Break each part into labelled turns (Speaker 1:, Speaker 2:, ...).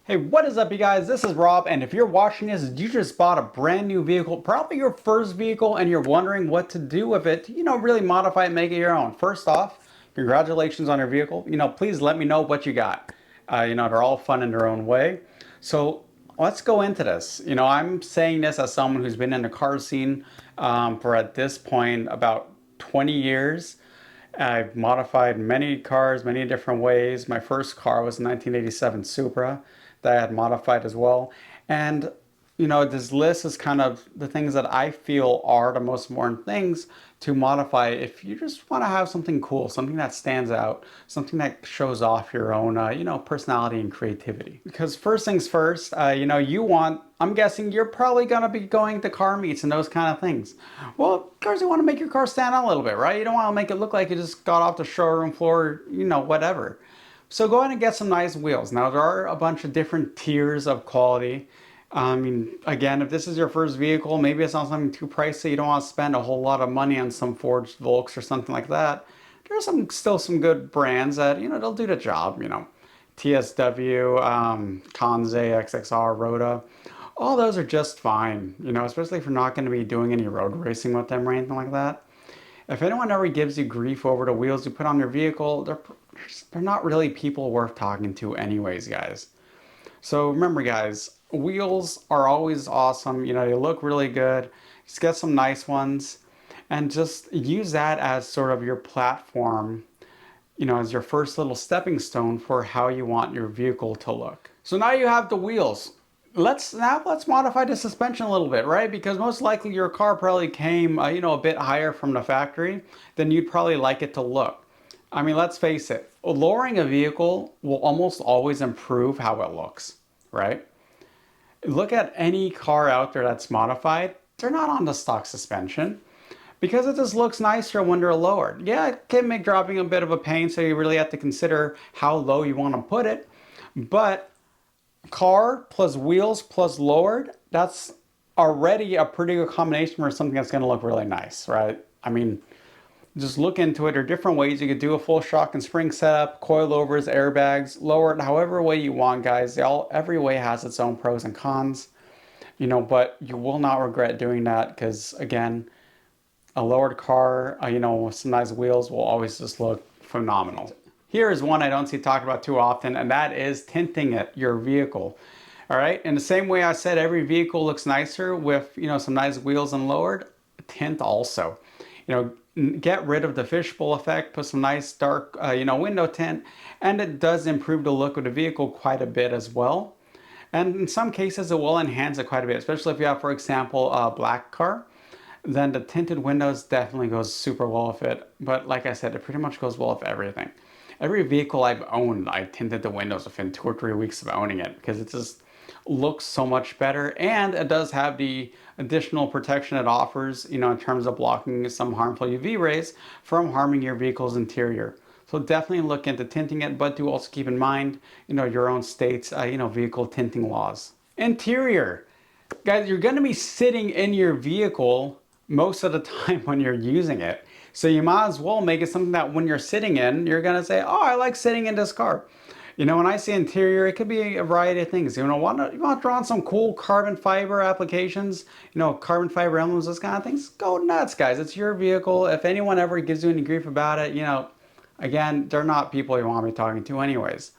Speaker 1: Hey, what is up, you guys? This is Rob, and if you're watching this, you just bought a brand new vehicle, probably your first vehicle, and you're wondering what to do with it. Really modify it, make it your own. First off, congratulations on your vehicle. Please let me know what you got. They're all fun in their own way. So let's go into this. I'm saying this as someone who's been in the car scene for at this point about 20 years. I've modified many cars, many different ways. My first car was a 1987 Supra that I had modified as well. And this list is kind of the things that I feel are the most important things to modify if you just want to have something cool, something that stands out, something that shows off your own, personality and creativity. Because first things first, I'm guessing you're probably going to be going to car meets and those kind of things. Well, of course you want to make your car stand out a little bit, right? You don't want to make it look like you just got off the showroom floor, whatever. So go ahead and get some nice wheels. Now there are a bunch of different tiers of quality. Again, if this is your first vehicle, maybe it's not something too pricey. You don't want to spend a whole lot of money on some forged Volks or something like that. There's still some good brands that, they'll do the job, TSW, Kanze, XXR, Rhoda. All those are just fine, especially if you're not going to be doing any road racing with them or anything like that. If anyone ever gives you grief over the wheels you put on your vehicle, they're not really people worth talking to anyways, guys. So remember, guys, wheels are always awesome. They look really good. Just get some nice ones and just use that as sort of your platform, as your first little stepping stone for how you want your vehicle to look. So now you have the wheels. Let's modify the suspension a little bit, right? Because most likely your car probably came, a bit higher from the factory than you'd probably like it to look. I mean, let's face it, lowering a vehicle will almost always improve how it looks, right? Look at any car out there that's modified, they're not on the stock suspension because it just looks nicer when they're lowered. Yeah, it can make dropping a bit of a pain, so you really have to consider how low you want to put it, but car plus wheels plus lowered, that's already a pretty good combination for something that's going to look really nice, right? I mean, just look into it. There are different ways you could do a full shock and spring setup, coilovers, airbags, lower it however way you want, guys. Every way has its own pros and cons, but you will not regret doing that because, again, a lowered car, with some nice wheels will always just look phenomenal. Here is one I don't see talked about too often, and that is tinting your vehicle. All right, in the same way I said every vehicle looks nicer with, some nice wheels and lowered, tint also. Get rid of the fishbowl effect, put some nice dark, window tint, and it does improve the look of the vehicle quite a bit as well. And in some cases, it will enhance it quite a bit, especially if you have, for example, a black car. Then the tinted windows definitely goes super well with it. But like I said, it pretty much goes well with everything. Every vehicle I've owned, I tinted the windows within 2 or 3 weeks of owning it because it just looks so much better, and it does have the additional protection it offers, in terms of blocking some harmful UV rays from harming your vehicle's interior. So definitely look into tinting it, but do also keep in mind, your own state's, vehicle tinting laws. Interior. Guys, you're going to be sitting in your vehicle most of the time when you're using it. So you might as well make it something that when you're sitting in, you're going to say, oh, I like sitting in this car. When I say interior, it could be a variety of things. You want to draw on some cool carbon fiber applications, carbon fiber emblems, those kind of things. Go nuts, guys. It's your vehicle. If anyone ever gives you any grief about it, again, they're not people you want to be talking to anyways.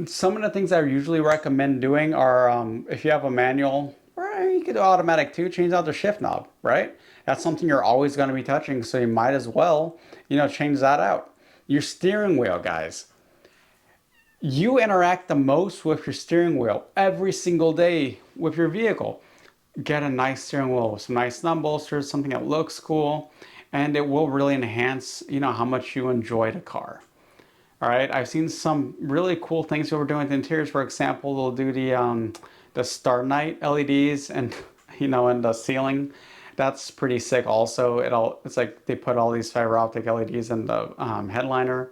Speaker 1: Some of the things I usually recommend doing are, if you have a manual, or you could do automatic too, change out the shift knob, right? That's something you're always going to be touching, so you might as well, change that out. Your steering wheel, guys. You interact the most with your steering wheel every single day with your vehicle. Get a nice steering wheel with some nice thumb bolsters, something that looks cool, and it will really enhance, how much you enjoy the car. All right, I've seen some really cool things people are doing with the interiors. For example, they'll do the Star Night LEDs and in the ceiling. That's pretty sick. Also, it's like they put all these fiber optic LEDs in the headliner.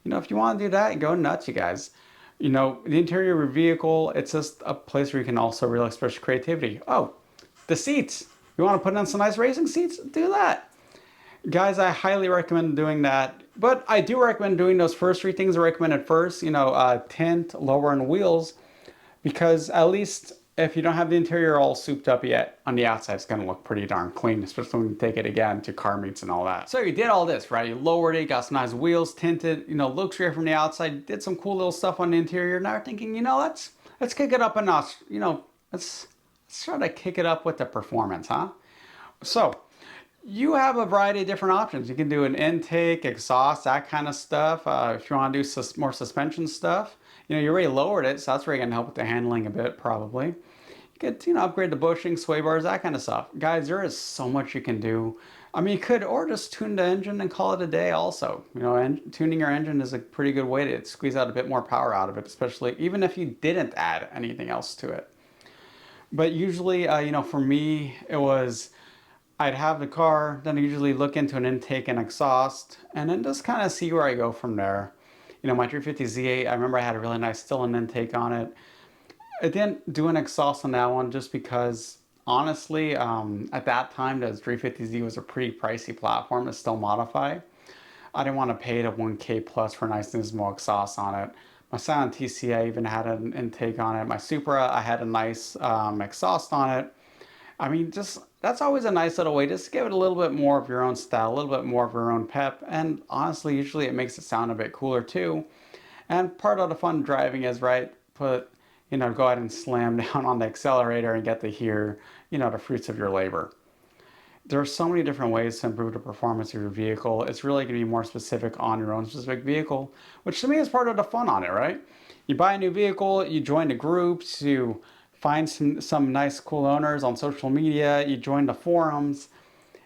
Speaker 1: If you want to do that, go nuts, you guys. The interior of your vehicle, it's just a place where you can also really express creativity. Oh, the seats. You want to put in some nice racing seats? Do that. Guys, I highly recommend doing that. But I do recommend doing those first 3 things I recommended first, tint, lower, and wheels. because at least if you don't have the interior all souped up yet, on the outside it's going to look pretty darn clean, especially when you take it again to car meets and all that. So you did all this, right? You lowered it, got some nice wheels, tinted, looks great from the outside, did some cool little stuff on the interior. Now you're thinking, let's kick it up a notch. Let's try to kick it up with the performance, huh? So you have a variety of different options. You can do an intake, exhaust, that kind of stuff. If you want to do more suspension stuff, you already lowered it, so that's really going to help with the handling a bit, probably. You could, upgrade the bushing, sway bars, that kind of stuff. Guys, there is so much you can do. I mean, you could, or just tune the engine and call it a day also. Tuning your engine is a pretty good way to squeeze out a bit more power out of it, especially even if you didn't add anything else to it. But usually, for me, it was I'd have the car, then I usually look into an intake and exhaust, and then just kind of see where I go from there. My 350Z8, I remember I had a really nice still-in intake on it. I didn't do an exhaust on that one just because, honestly, at that time, the 350Z was a pretty pricey platform to still modify. I didn't want to pay the 1K plus for a nice Nismo exhaust on it. My Scion TC, I even had an intake on it. My Supra, I had a nice exhaust on it. I mean, just that's always a nice little way. Just give it a little bit more of your own style, a little bit more of your own pep. And honestly, usually it makes it sound a bit cooler too. And part of the fun driving is, right, go ahead and slam down on the accelerator and get to hear, the fruits of your labor. There are so many different ways to improve the performance of your vehicle. It's really going to be more specific on your own specific vehicle, which to me is part of the fun on it, right? You buy a new vehicle, you join the groups, you find some nice cool owners on social media, you join the forums,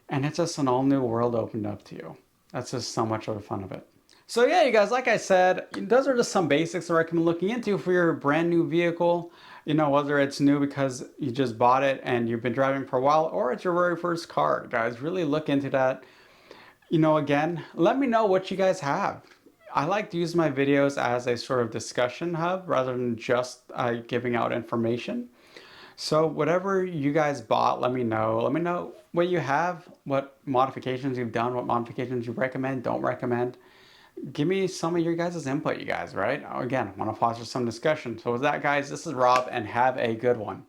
Speaker 1: and it's just an all new world opened up to you. That's just so much of the fun of it. So yeah, you guys, like I said, those are just some basics that I recommend looking into for your brand new vehicle. Whether it's new because you just bought it and you've been driving for a while, or it's your very first car. Guys, really look into that. Again, let me know what you guys have. I like to use my videos as a sort of discussion hub rather than just giving out information. So whatever you guys bought, let me know. Let me know what you have, what modifications you've done, what modifications you recommend, don't recommend. Give me some of your guys' input, you guys, right? Again, I want to foster some discussion. So with that, guys, this is Rob, and have a good one.